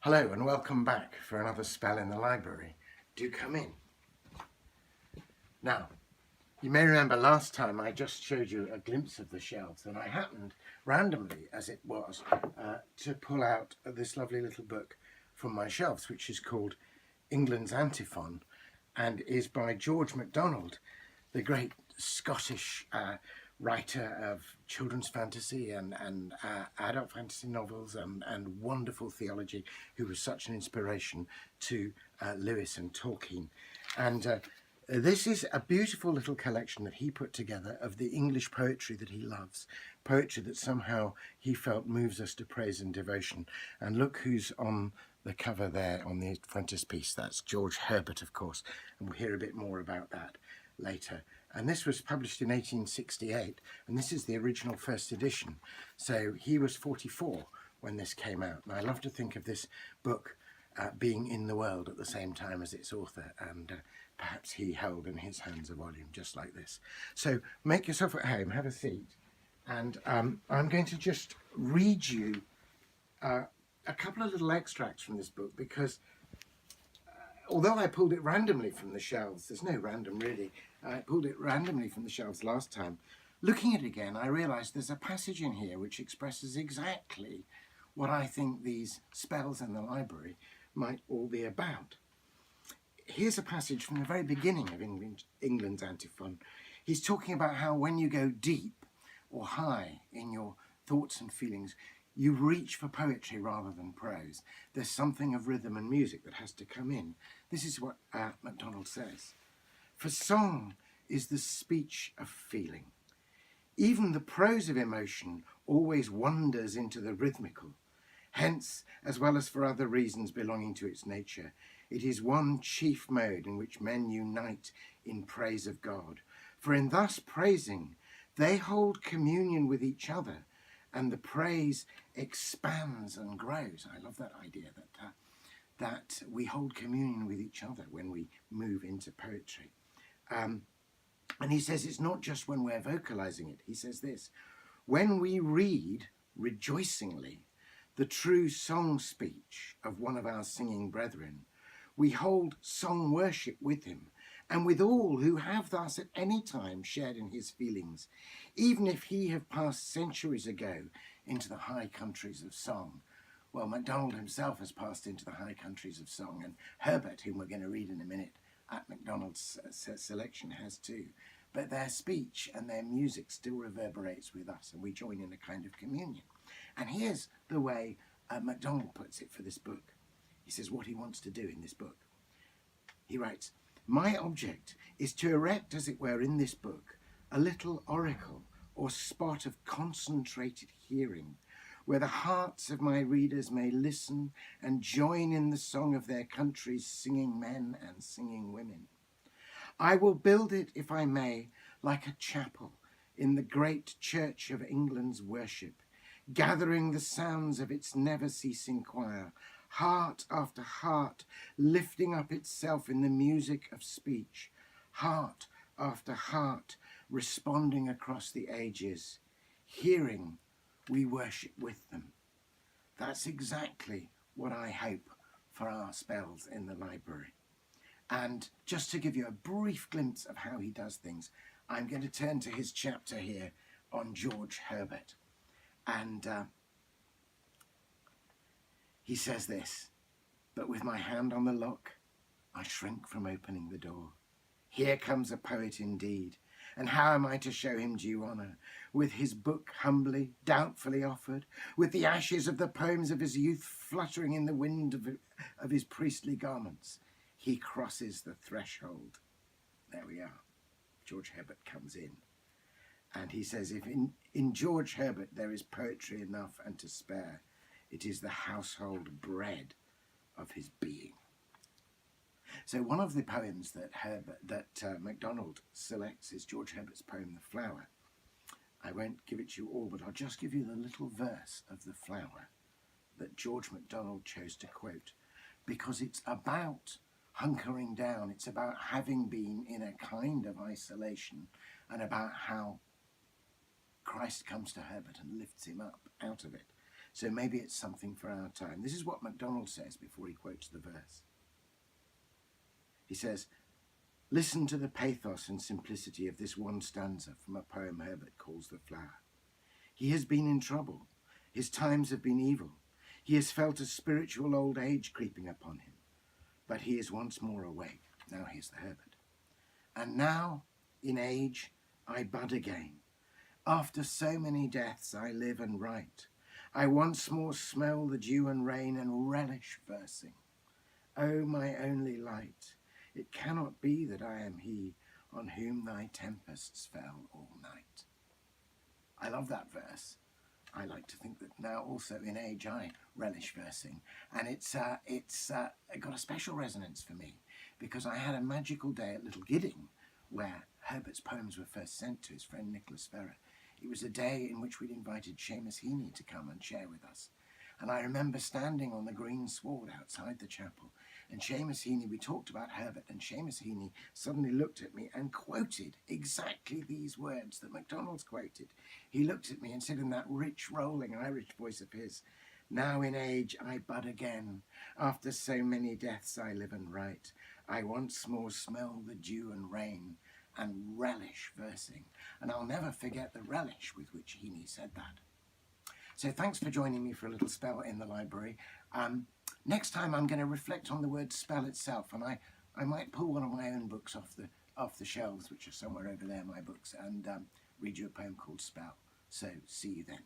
Hello and welcome back for another spell in the library. Do come in. Now, you may remember last time I just showed you a glimpse of the shelves, and I happened, randomly as it was, to pull out this lovely little book from my shelves, which is called England's Antiphon and is by George Macdonald, the great Scottish writer of children's fantasy and adult fantasy novels and wonderful theology, who was such an inspiration to Lewis and Tolkien. And this is a beautiful little collection that he put together of the English poetry that he loves, poetry that somehow he felt moves us to praise and devotion. And look who's on the cover there on the frontispiece. That's George Herbert, of course, and we'll hear a bit more about that later. And this was published in 1868, and this is the original first edition. So he was 44 when this came out. And I love to think of this book being in the world at the same time as its author, and perhaps he held in his hands a volume just like this. So make yourself at home, have a seat, and I'm going to just read you a couple of little extracts from this book, because although I pulled it randomly from the shelves, there's no random really, I pulled it randomly from the shelves last time. Looking at it again, I realised there's a passage in here which expresses exactly what I think these spells in the library might all be about. Here's a passage from the very beginning of England's Antiphon. He's talking about how when you go deep or high in your thoughts and feelings, you reach for poetry rather than prose. There's something of rhythm and music that has to come in. This is what Macdonald says. For song is the speech of feeling. Even the prose of emotion always wanders into the rhythmical. Hence, as well as for other reasons belonging to its nature, it is one chief mode in which men unite in praise of God. For in thus praising, they hold communion with each other, and the praise expands and grows. I love that idea that we hold communion with each other when we move into poetry. And he says it's not just when we're vocalizing it. He says this: when we read rejoicingly the true song speech of one of our singing brethren, we hold song worship with him and with all who have thus at any time shared in his feelings, even if he have passed centuries ago into the high countries of song. Well, Macdonald himself has passed into the high countries of song, and Herbert, whom we're going to read in a minute at Macdonald's selection, has too. But their speech and their music still reverberates with us, and we join in a kind of communion. And here's the way Macdonald puts it for this book. He says what he wants to do in this book. He writes, "My object is to erect, as it were, in this book, a little oracle or spot of concentrated hearing, where the hearts of my readers may listen and join in the song of their country's singing men and singing women. I will build it, if I may, like a chapel in the great church of England's worship, gathering the sounds of its never-ceasing choir, heart after heart lifting up itself in the music of speech, heart after heart responding across the ages. Hearing, we worship with them." That's exactly what I hope for our spells in the library. And just to give you a brief glimpse of how he does things, I'm going to turn to his chapter here on George Herbert. And he says this: "But with my hand on the lock, I shrink from opening the door. Here comes a poet indeed, and how am I to show him due honour? With his book humbly, doubtfully offered, with the ashes of the poems of his youth fluttering in the wind of his priestly garments, he crosses the threshold." There we are. George Herbert comes in. And he says, if in George Herbert there is poetry enough and to spare, it is the household bread of his being. So one of the poems that Macdonald selects is George Herbert's poem, The Flower. I won't give it to you all, but I'll just give you the little verse of The Flower that George Macdonald chose to quote, because it's about hunkering down. It's about having been in a kind of isolation, and about how Christ comes to Herbert and lifts him up out of it. So maybe it's something for our time. This is what Macdonald says before he quotes the verse. He says, listen to the pathos and simplicity of this one stanza from a poem Herbert calls The Flower. He has been in trouble. His times have been evil. He has felt a spiritual old age creeping upon him. But he is once more awake. Now here's the Herbert. And now, in age, I bud again. After so many deaths I live and write. I once more smell the dew and rain and relish versing. O my only light, it cannot be that I am he on whom thy tempests fell all night. I love that verse. I like to think that now also in age I relish versing, and it's got a special resonance for me because I had a magical day at Little Gidding where Herbert's poems were first sent to his friend Nicholas Ferrer. It was a day in which we'd invited Seamus Heaney to come and share with us, and I remember standing on the green sward outside the chapel, and Seamus Heaney, we talked about Herbert, and Seamus Heaney suddenly looked at me and quoted exactly these words that Macdonald's quoted. He looked at me and said in that rich, rolling Irish voice of his, now in age I bud again, after so many deaths I live and write. I once more smell the dew and rain and relish versing. And I'll never forget the relish with which Heaney said that. So thanks for joining me for a little spell in the library. Next time I'm going to reflect on the word spell itself, and I might pull one of my own books off the shelves, which are somewhere over there, my books, and read you a poem called Spell. So see you then.